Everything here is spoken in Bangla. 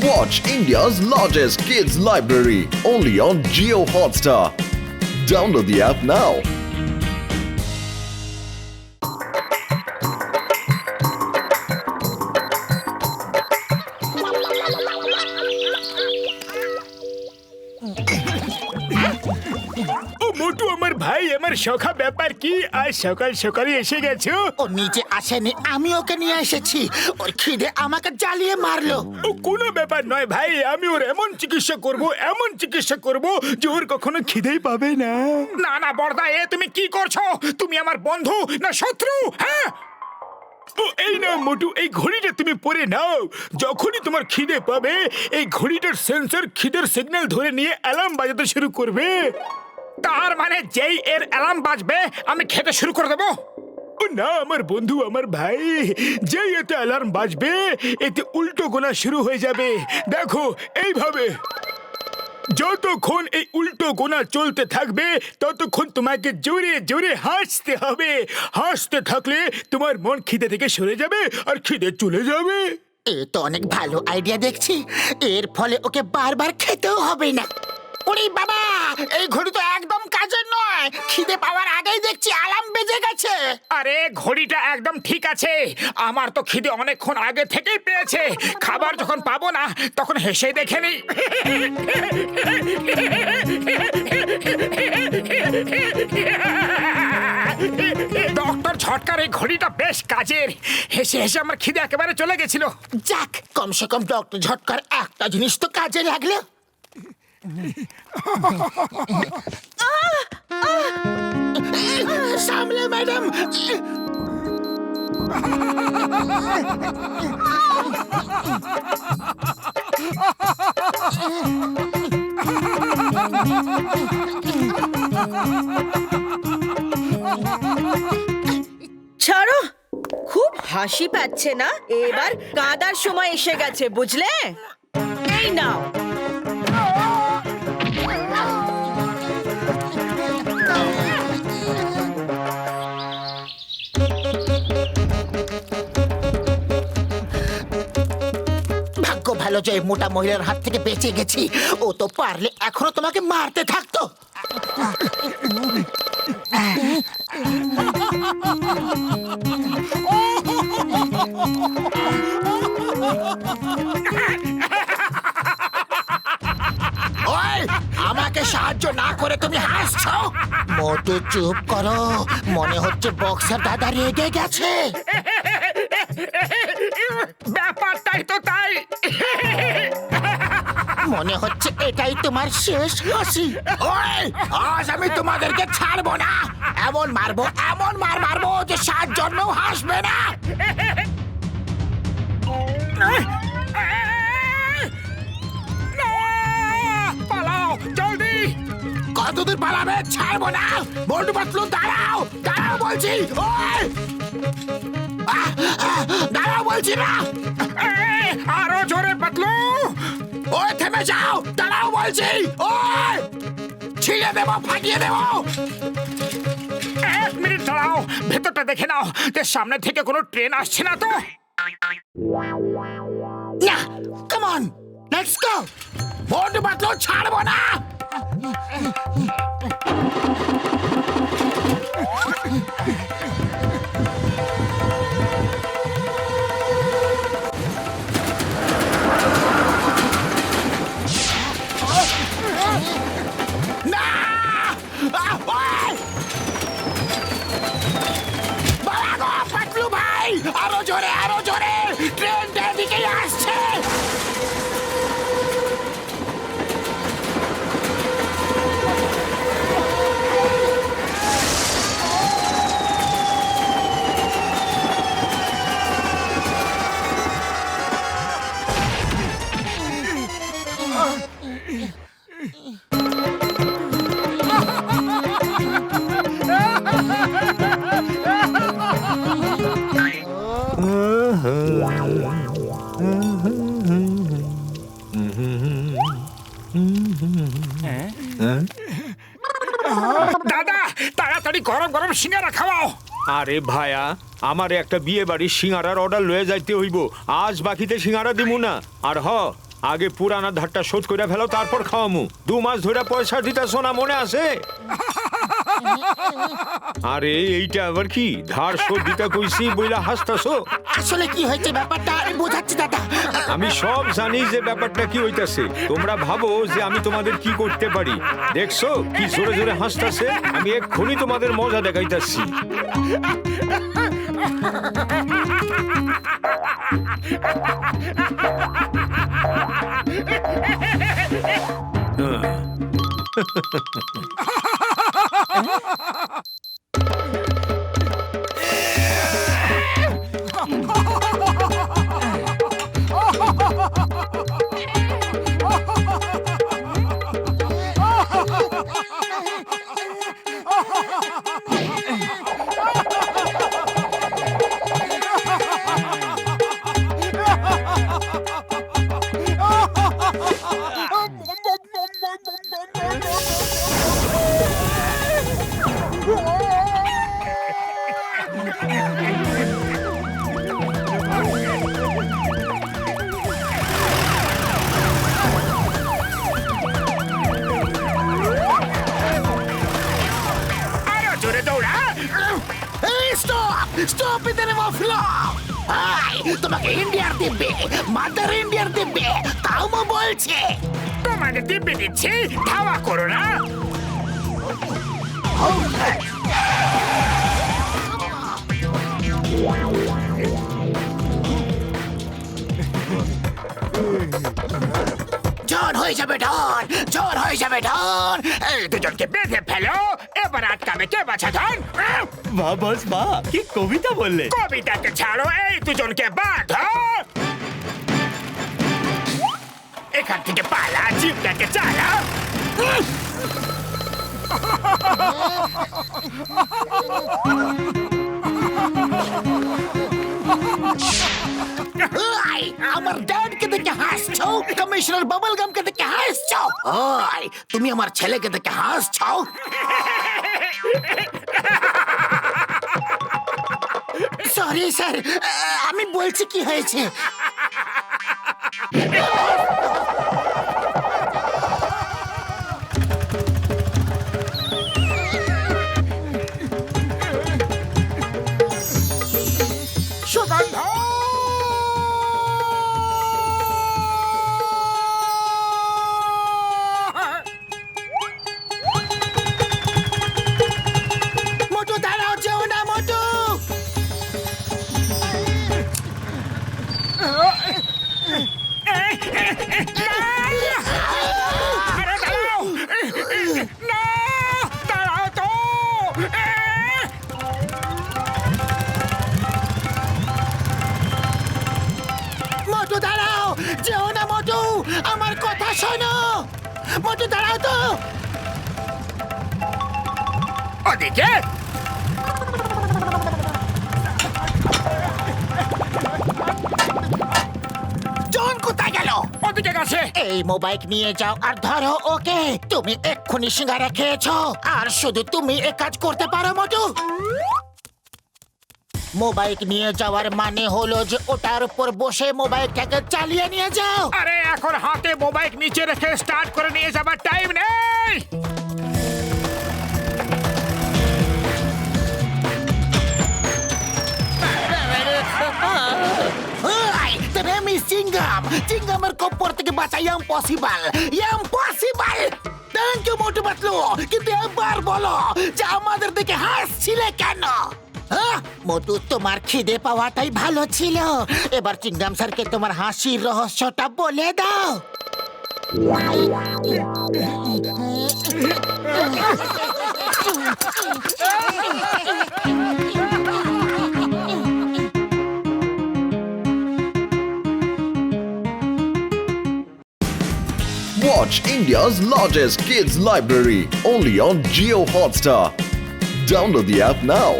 Watch India's largest kids library only on Jio Hotstar. Download the app now. মোটু আমার ভাই আমার শখা ব্যাপার কি আজ সকাল সকালে এসে গেছো। ও নিচে আসেনি, আমি ওকে নিয়ে এসেছি। ওর খিদে আমাকে জ্বালিয়ে মারলো। ও কোনো ব্যাপার নয় ভাই, আমি ওর এমন চিকিৎসা করব যে ওর কখনো খিদেই পাবে না। না না বড়দা, এ তুমি কি করছো? তুমি আমার বন্ধু না শত্রু? হ্যাঁ ও এই না মোটু, এই ঘড়িটা তুমি পরে নাও। যখনই তোমার খিদে পাবে এই ঘড়িটার সেন্সর খিদের সিগন্যাল ধরে নিয়ে অ্যালার্ম বাজাতে শুরু করবে। তার মানে যেই এর অ্যালার্ম বাজবে আমি খেতে শুরু করে দেবো? না আমার বন্ধু, আমার ভাই, যেই এতে অ্যালার্ম বাজবে এতে উল্টো গোনা শুরু হয়ে যাবে। দেখো এইভাবে যতক্ষণ এই উল্টো গোনা চলতে থাকবে ততক্ষণ তোমাকে জোরে জোরে হাসতে হবে। হাসতে থাকলে তোমার মন খিদে থেকে সরে যাবে আর খিদে চলে যাবে। এ তো অনেক ভালো আইডিয়া দেখছি। এর ফলে ওকে বারবার খেতেও হবে না। ওরে বাবা, এই ঘড়ি তো একদম কাজের নয়। খিদে পাওয়ার আগেই দেখছি অ্যালার্ম বেজে গেছে। আরে ঘড়িটা একদম ঠিক আছে, আমার তো খিদে অনেকক্ষণ আগে থেকেই পেয়েছে। খাবার যখন পাবো না তখন হেসে দেখে নিই। ডক্টর ঝটকার এই ঘড়িটা বেশ কাজের। হেসে হেসে আমার খিদে একেবারে চলে গেছিল। যাক, কমসে কম ডক্টর ঝটকার একটা জিনিস তো কাজে লাগলো। সামলে ম্যাডাম। ছাড়ো, খুব হাসি পাচ্ছে না? এবার কাঁদার সময় এসে গেছে, বুঝলে? এই নাও। ভাগ্য ভালো যে মোটা মহিলার হাত থেকে বেঁচে গেছি। ও তো পারলে এখনো তোমাকে মারতে থাকতো। ওই, আমাকে সাহায্য না করে তুমি হাসছো? মোটু চুপ করো, মনে হচ্ছে বক্সার দাদা রেগে গেছে। ব্যাপারটাই তো তাই। মনে হচ্ছে এটাই তোমার শেষ হাসি। ওই, আজ আমি তোমাদেরকে ছাড়বো না। এমন মার মারবো যে 7 জন্মেও হাসবে না। পালাও জলদি। কতদূর পালাবে? ছাড়বো না। মোটু পাতলু দাঁড়াও, দাঁড়াও বলছি। ওই, দাঁড়াও বলছি না। আরো জোরে পাতলু। ওই থেমে যাও, দাঁড়াও বলছি। ওই, ছিঁড়ে দেবো, ফাটিয়ে দেবো। 1 মিনিট দাঁড়াও, ভেতরটা দেখে নাও যে সামনে থেকে কোনো ট্রেন আসছে না তো। না, come on, let's go. Motu Patlu ছাড়বো না। না! ওই! বাবা গো, পাতলু ভাই, আরো জোরে, আরো জোরে। ট্রেনটা এদিকেই আসছে। দাদা তাড়াতাড়ি গরম গরম সিঙ্গারা খাওয়াও। আরে ভায়া, আমার একটা বিয়ে বাড়ির সিঙ্গারার অর্ডার লয়ে যাইতে হইব। আজ বাকিতে সিঙ্গারা দিমু না। আর আগে পুরানা ধারটা শোধ করে ফেলো, তারপর খাওয়ামু। 2 মাস ধরে পয়সা দিতেছো না, মনে আছে? আরে এইটা আবার কি? ধার শোধ দিতে কইছি বইলা হাসতাছো? আসলে কি হয়েছে ব্যাপারটা আমি বোঝাচ্ছি দাদা। আমি সব জানি যে ব্যাপারটা কি হইতাছে। তোমরা ভাবো যে আমি তোমাদের কি করতে পারি। দেখছো কি জোরে জোরে হাসতাছে? আমি এক্ষুনি তোমাদের মজা দেখাইতাছি। আরো জোরে দৌড়া। Stop stop in the name of law. তোমাকে ইন্ডিয়ার দিব্যে, মাদার ইন্ডিয়ার দিব্যে, তাও মা বলছে। তোমাকে দিব্যি দিচ্ছি, ধাওয়া করো না। জন হয়ে যাবে ডন, জন হয়ে যাবে ডন। এই দুজনকে বেঁধে ফেলো। এবার আটকাবে কে বাছা ধন? বাহ বস বাহ, কি কবিতা বললে! কবিতাকে ছাড়ো, এই দুজনকে বাঁধো। এখান থেকে পালা, জিপটাকে চালা। আমার ড্যাডকে দেখে হাসছো, কমিশনার বাবল গামকে দেখে হাসছো। ওই তুমি আমার ছেলেকে দেখে হাসছো। সরি স্যার, আমি বলছি কি হয়েছে। সুগন্ধ, মোটু দাঁড়াও, যেও না মোটু। আরে দাঁড়াও। না, দাঁড়াও তো। মোটু দাঁড়াও, যেও না মোটু, আমার কথা শোনো। মোটু দাঁড়াও তো। ওদিকে জন কোথায় গেল? ওদিকে গেছে। এই মোবাইল নিয়ে যাও আর ধরো ওকে। তুমি এক্ষুনি সিঙ্গারা খেয়েছো, আর শুধু তুমি এ কাজ করতে পারো মোটু। মোবাইল নিয়ে যাওয়ার মানে হলো যে ওটার উপর বসে মোবাইলটাকে চালিয়ে নিয়ে যাও। আরে এখন হাতে মোবাইল নিচে রেখে স্টার্ট করে নিয়ে যাবার টাইম নেই। তবে আমি চিংগাম, চিংগামের কপ্পর থেকে বাঁচা impossible, impossible. Thank you Motu Patlu, কিন্তু একবার বলো যে আমাদের দিকে হাসছিলে কেন? মোটু, তোমার খিদে পাওয়াটাই ভালো ছিল। এবার চিংগাম স্যারকে তোমার হাসির রহস্যটা বলে দাও। Watch India's largest kids library only on Geo Hotstar. Download the app now.